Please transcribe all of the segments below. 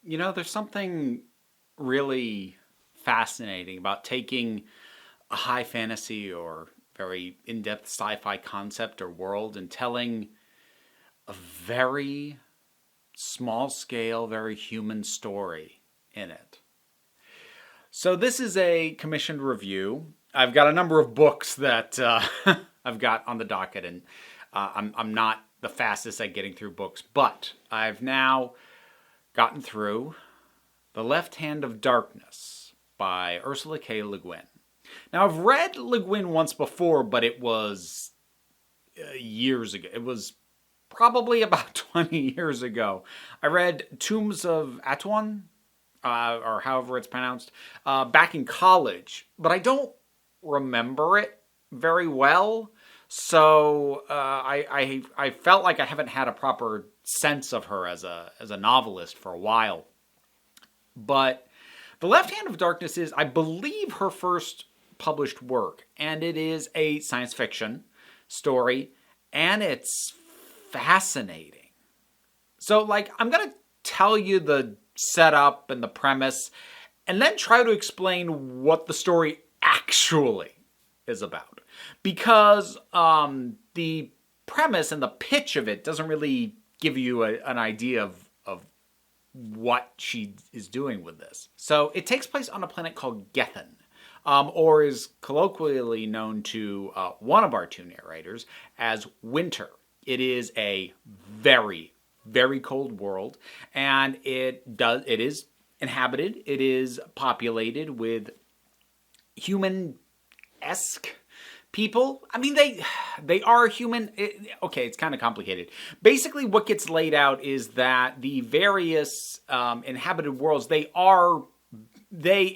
There's something really fascinating about taking a high fantasy or very in-depth sci-fi concept or world and telling a very small scale, very human story in it. So this is a commissioned review. I've got a number of books that I've got on the docket, and I'm not the fastest at getting through books, but I've now gotten through The Left Hand of Darkness by Ursula K. Le Guin. Now, I've read Le Guin once before, but it was years ago. It was probably about 20 years ago. I read Tombs of Atuan, or however it's pronounced, back in college, but I don't remember it very well. So I felt like I haven't had a proper sense of her as a novelist for a while. But The Left Hand of Darkness is, I believe, her first published work, and it is a science fiction story, and it's fascinating. So, I'm going to tell you the setup and the premise, and then try to explain what the story actually is about. Because the premise and the pitch of it doesn't really give you an idea of what she is doing with this. So it takes place on a planet called Gethin, or is colloquially known to one of our two narrators as Winter. It is a very, very cold world, and it is inhabited. It is populated with human-esque people. I mean, they are human. Okay, it's kind of complicated. Basically, what gets laid out is that the various inhabited worlds, they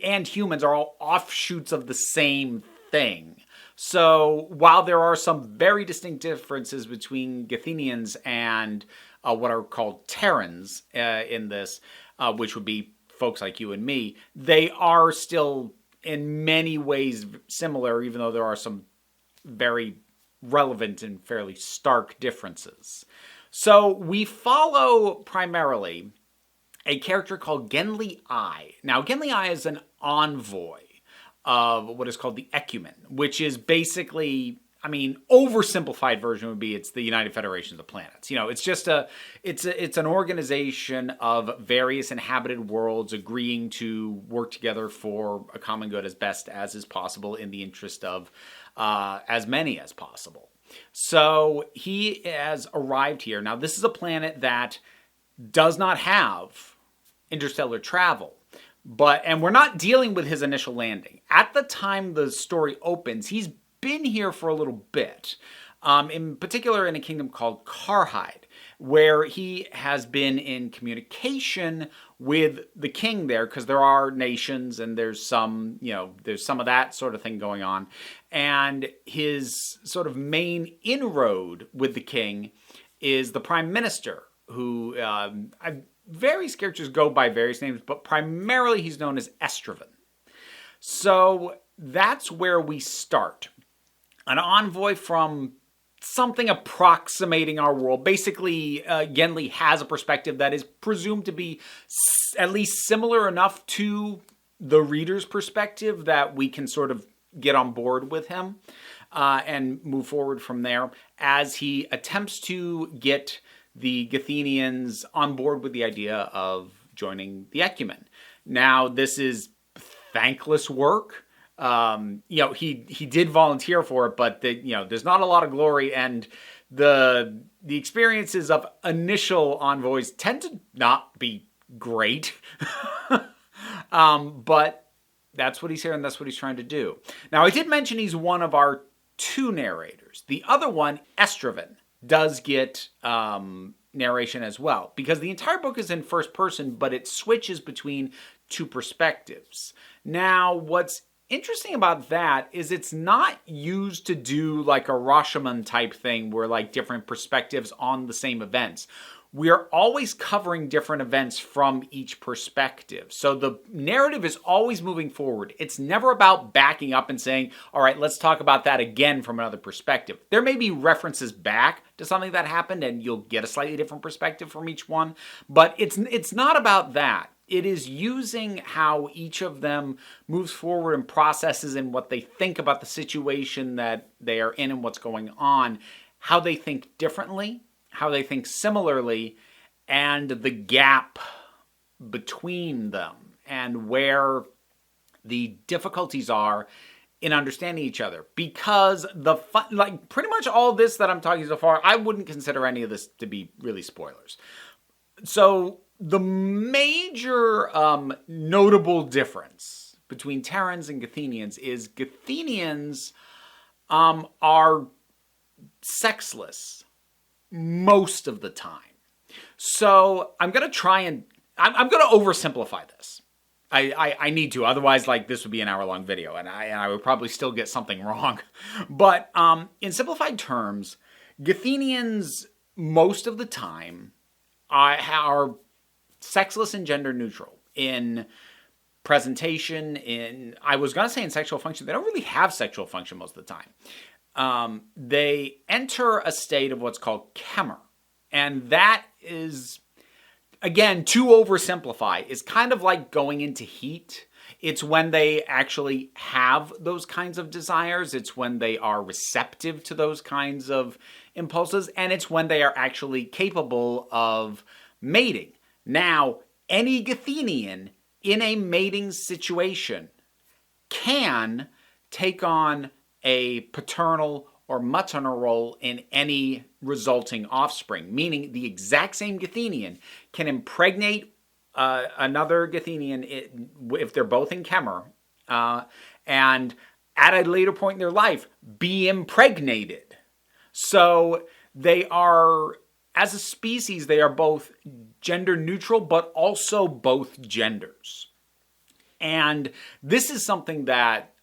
and humans are all offshoots of the same thing. So while there are some very distinct differences between Gethenians and what are called Terrans in this, which would be folks like you and me, they are still in many ways similar, even though there are some very relevant and fairly stark differences. So we follow primarily a character called Genli I. Now, Genli I is an envoy of what is called the Ecumen, which is basically, oversimplified version would be it's the United Federations of Planets. It's just it's an organization of various inhabited worlds agreeing to work together for a common good as best as is possible in the interest of as many as possible. So he has arrived here. Now, this is a planet that does not have interstellar travel. And we're not dealing with his initial landing. At the time the story opens, he's been here for a little bit. In particular in a kingdom called Karhide, where he has been in communication with the king there, because there are nations and there's some of that sort of thing going on. And his sort of main inroad with the king is the prime minister, who various characters go by various names, but primarily he's known as Estraven. So that's where we start. An envoy from something approximating our world. Basically, Genli has a perspective that is presumed to be at least similar enough to the reader's perspective that we can sort of get on board with him and move forward from there as he attempts to get the Gethenians on board with the idea of joining the Ecumen. Now, this is thankless work. He did volunteer for it, but there's not a lot of glory, and the experiences of initial envoys tend to not be great. But that's what he's here, and that's what he's trying to do. Now, I did mention he's one of our two narrators. The other one, Estraven, does get narration as well, because the entire book is in first person, but it switches between two perspectives. Now, what's interesting about that is it's not used to do like a Rashomon type thing where like different perspectives on the same events. We are always covering different events from each perspective. So the narrative is always moving forward. It's never about backing up and saying, all right, let's talk about that again from another perspective. There may be references back to something that happened and you'll get a slightly different perspective from each one, but it's not about that. it is using how each of them moves forward and processes and what they think about the situation that they are in and what's going on, how they think differently, how they think similarly, and the gap between them and where the difficulties are in understanding each other. Because pretty much all this that I'm talking so far, I wouldn't consider any of this to be really spoilers. So the major notable difference between Terrans and Gethenians is Gethenians are sexless most of the time. So I'm going to try and I'm going to oversimplify this. I need to, otherwise this would be an hour-long video, and I would probably still get something wrong. But in simplified terms, Gethenians most of the time are sexless and gender neutral in presentation. I was going to say in sexual function. They don't really have sexual function most of the time. They enter a state of what's called Kemmer, and that is, again, to oversimplify, is kind of like going into heat. It's when they actually have those kinds of desires. It's when they are receptive to those kinds of impulses. And it's when they are actually capable of mating. Now, any Gethenian in a mating situation can take on a paternal or maternal role in any resulting offspring, meaning the exact same Gethenian can impregnate another Gethenian if they're both in Kemmer, and at a later point in their life be impregnated. So they are, as a species, they are both gender neutral, but also both genders. And this is something that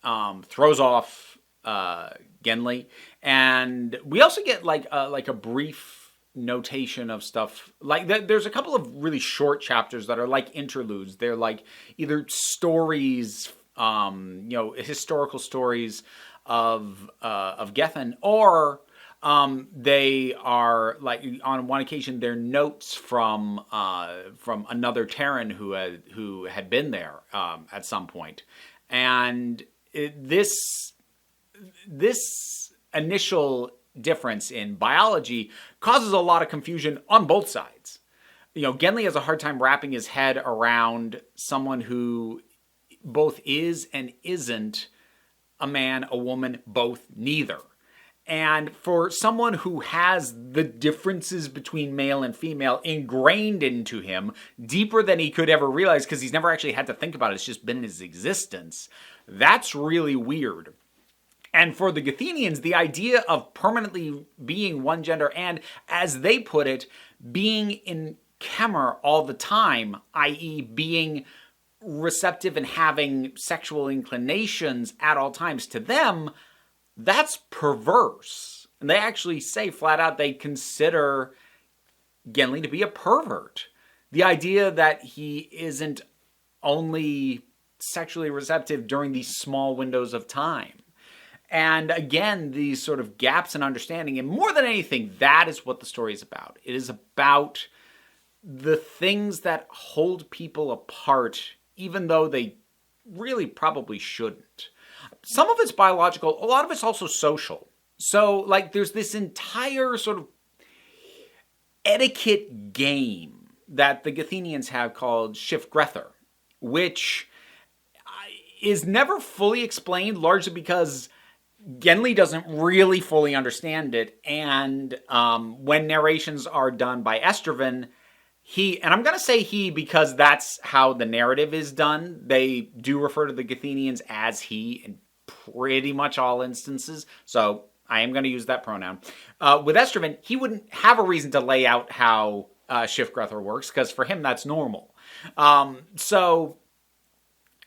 throws off Genli. And we also get like a brief notation of stuff. There's a couple of really short chapters that are like interludes. They're like either stories, historical stories of Gethin, or they are, like, on one occasion, they're notes from another Terran who had been there at some point. And this initial difference in biology causes a lot of confusion on both sides. Genli has a hard time wrapping his head around someone who both is and isn't a man, a woman, both neither. And for someone who has the differences between male and female ingrained into him deeper than he could ever realize, because he's never actually had to think about it, it's just been in his existence, that's really weird. And for the Gethenians, the idea of permanently being one gender and, as they put it, being in Kemmer all the time, i.e. being receptive and having sexual inclinations at all times, to them, that's perverse. And they actually say flat out they consider Genli to be a pervert. The idea that he isn't only sexually receptive during these small windows of time. And again, these sort of gaps in understanding, and more than anything, that is what the story is about. It is about the things that hold people apart, even though they really probably shouldn't. Some of it's biological, a lot of it's also social. So, there's this entire sort of etiquette game that the Gethenians have called Shifgrether, which is never fully explained, largely because Genli doesn't really fully understand it, and when narrations are done by Estraven, and I'm going to say he because that's how the narrative is done, they do refer to the Gethenians as he in pretty much all instances, so I am going to use that pronoun. With Estraven, he wouldn't have a reason to lay out how Shifgrether works, because for him that's normal. But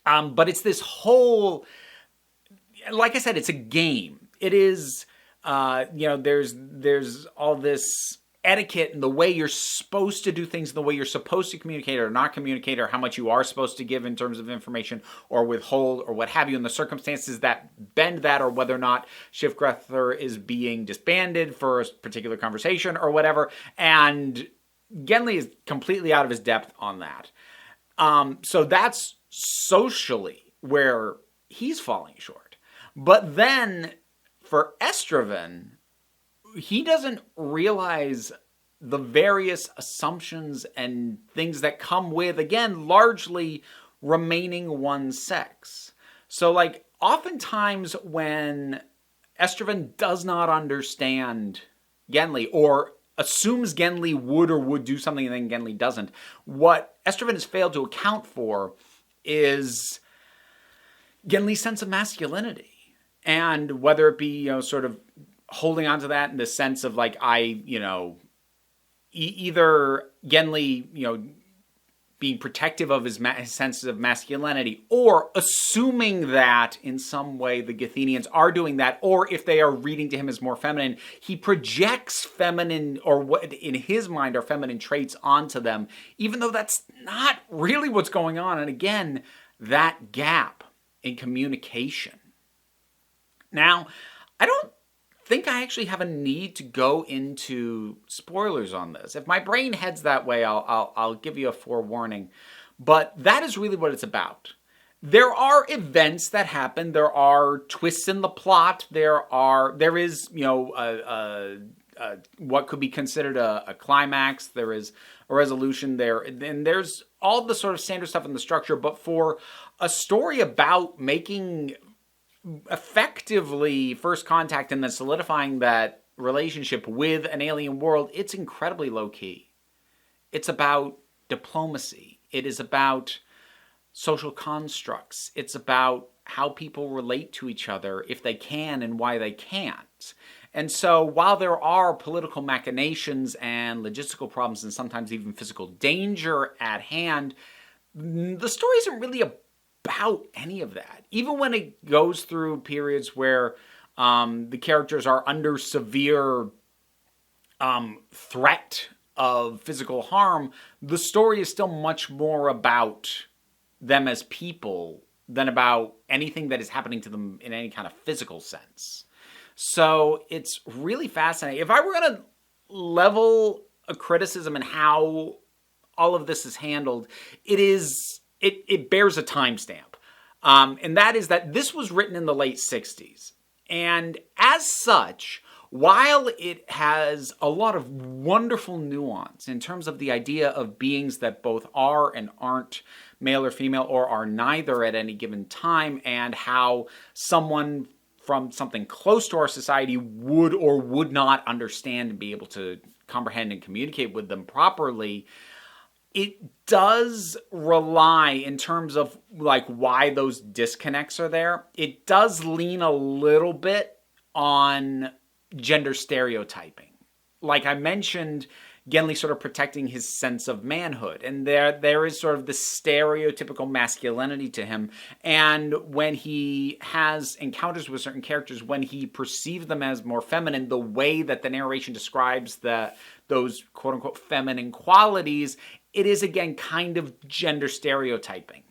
it's this whole... Like I said, it's a game. It is, there's all this etiquette and the way you're supposed to do things, the way you're supposed to communicate or not communicate, or how much you are supposed to give in terms of information or withhold or what have you, and the circumstances that bend that, or whether or not Shifgrether is being disbanded for a particular conversation or whatever. And Genli is completely out of his depth on that. So that's socially where he's falling short. But then for Estraven, he doesn't realize the various assumptions and things that come with, again, largely remaining one sex. So, like, oftentimes when Estraven does not understand Genly, or assumes Genly would or would do something and then Genly doesn't, what Estraven has failed to account for is Genly's sense of masculinity. And whether it be, sort of holding on to that in the sense of, like, either Genly, being protective of his sense of masculinity, or assuming that in some way the Gethenians are doing that, or if they are reading to him as more feminine, he projects feminine, or what in his mind are feminine traits onto them, even though that's not really what's going on. And again, that gap in communication. Now, I don't think I actually have a need to go into spoilers on this. If my brain heads that way, I'll give you a forewarning. But that is really what it's about. There are events that happen. There are twists in the plot. There is what could be considered a climax. There is a resolution there, and there's all the sort of standard stuff in the structure. But for a story about making effectively first contact and then solidifying that relationship with an alien world, it's incredibly low-key. It's about diplomacy. It is about social constructs. It's about how people relate to each other, if they can and why they can't. And so while there are political machinations and logistical problems and sometimes even physical danger at hand, the story isn't really about any of that. Even when it goes through periods where the characters are under severe threat of physical harm, the story is still much more about them as people than about anything that is happening to them in any kind of physical sense. So it's really fascinating. If I were going to level a criticism in how all of this is handled, it bears a timestamp. And that is that this was written in the late 60s. And as such, while it has a lot of wonderful nuance in terms of the idea of beings that both are and aren't male or female, or are neither at any given time, and how someone from something close to our society would or would not understand and be able to comprehend and communicate with them properly, it does rely, in terms of like why those disconnects are there, it does lean a little bit on gender stereotyping. Like I mentioned, Genly sort of protecting his sense of manhood, and there is sort of the stereotypical masculinity to him. And when he has encounters with certain characters, when he perceives them as more feminine, the way that the narration describes those quote-unquote feminine qualities, it is, again, kind of gender stereotyping.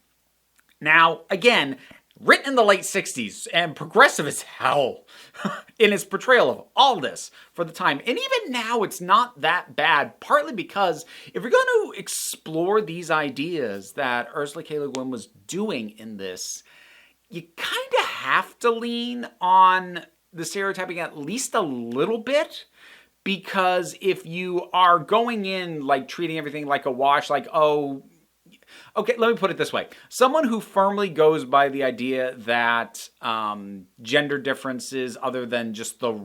Now, again, written in the late 60s and progressive as hell in its portrayal of all this for the time. And even now, it's not that bad, partly because if you're going to explore these ideas that Ursula K. Le Guin was doing in this, you kind of have to lean on the stereotyping at least a little bit. Because if you are going in, like, treating everything like a wash, like, oh, okay, let me put it this way. Someone who firmly goes by the idea that gender differences, other than just the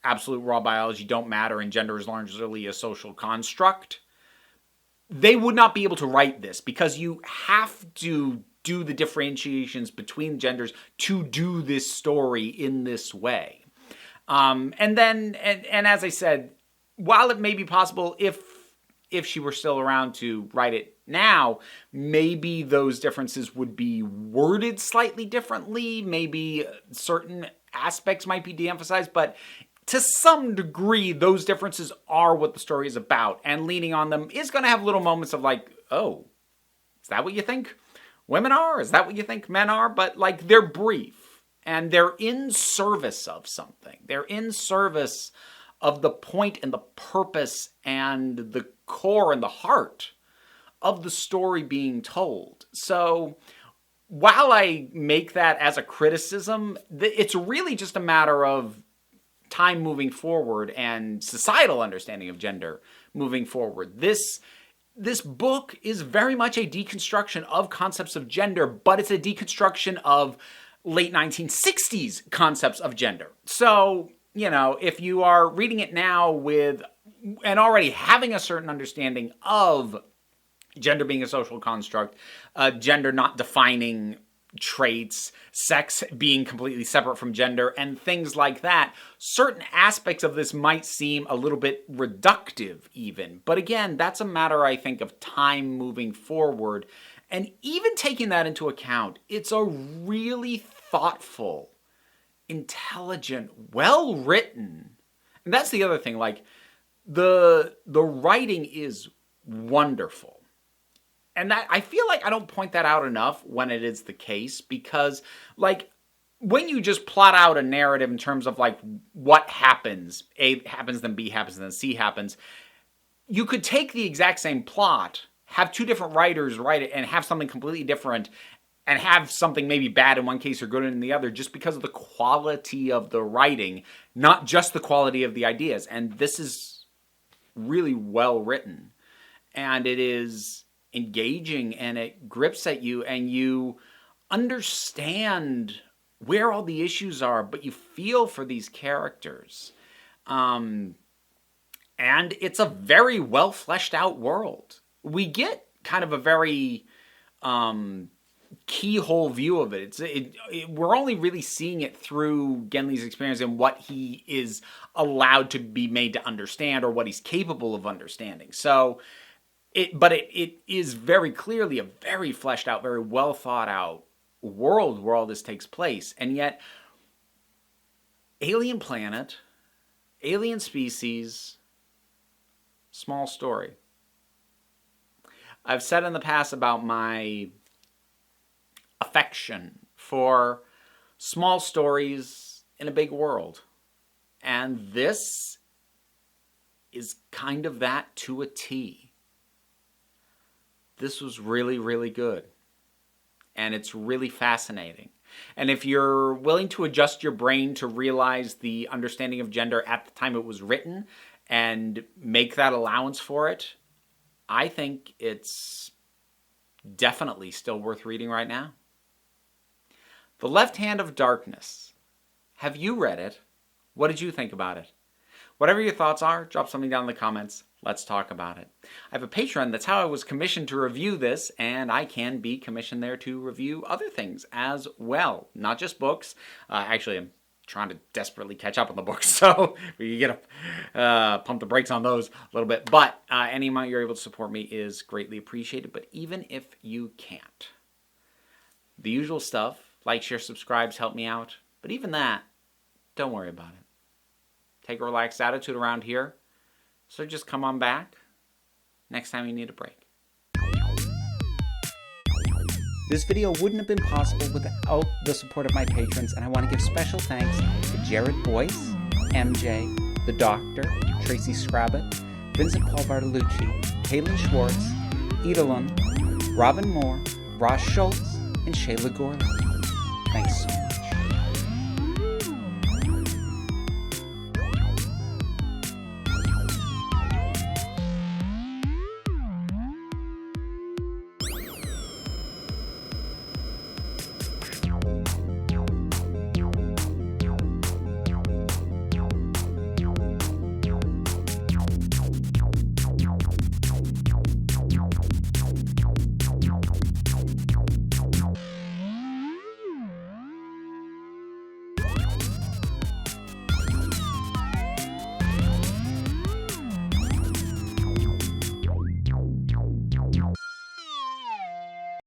absolute raw biology, don't matter, and gender is largely a social construct, they would not be able to write this, because you have to do the differentiations between genders to do this story in this way. And as I said, while it may be possible, if she were still around to write it now, maybe those differences would be worded slightly differently. Maybe certain aspects might be de-emphasized, but to some degree, those differences are what the story is about. And leaning on them is going to have little moments of like, oh, is that what you think women are? Is that what you think men are? But like, they're brief. And they're in service of something. They're in service of the point and the purpose and the core and the heart of the story being told. So while I make that as a criticism, it's really just a matter of time moving forward and societal understanding of gender moving forward. This book is very much a deconstruction of concepts of gender, but it's a deconstruction of late 1960s concepts of gender. So, if you are reading it now and already having a certain understanding of gender being a social construct, gender not defining traits, sex being completely separate from gender, and things like that, certain aspects of this might seem a little bit reductive even. But again, that's a matter, I think, of time moving forward. And even taking that into account, it's a really thoughtful, intelligent, well-written, and that's the other thing, like, the writing is wonderful. And that, I feel like I don't point that out enough when it is the case, because, like, when you just plot out a narrative in terms of, like, what happens, A happens, then B happens, then C happens, you could take the exact same plot, have two different writers write it, and have something completely different, and have something maybe bad in one case or good in the other, just because of the quality of the writing, not just the quality of the ideas. And this is really well written, and it is engaging, and it grips at you, and you understand where all the issues are, but you feel for these characters. And it's a very well fleshed out world. We get kind of a very keyhole view of it. We're only really seeing it through Genly's experience and what he is allowed to be made to understand, or what he's capable of understanding. So it is very clearly a very fleshed out, very well thought out world where all this takes place. And yet, alien planet, alien species, small story. I've said in the past about my affection for small stories in a big world. And this is kind of that to a T. This was really, really good. And it's really fascinating. And if you're willing to adjust your brain to realize the understanding of gender at the time it was written and make that allowance for it, I think it's definitely still worth reading right now. The Left Hand of Darkness. Have you read it? What did you think about it? Whatever your thoughts are, drop something down in the comments. Let's talk about it. I have a Patreon. That's how I was commissioned to review this, and I can be commissioned there to review other things as well. Not just books. Actually, I'm trying to desperately catch up on the books, so you get to pump the brakes on those a little bit. But any amount you're able to support me is greatly appreciated. But even if you can't, the usual stuff, like, share, subscribes, help me out. But even that, don't worry about it. Take a relaxed attitude around here. So just come on back next time you need a break. This video wouldn't have been possible without the support of my patrons, and I want to give special thanks to Jared Boyce, MJ, The Doctor, Tracy Scrabbit, Vincent Paul Bartolucci, Caitlin Schwartz, Edelon, Robin Moore, Ross Schultz, and Shayla Gorley. Thanks so much.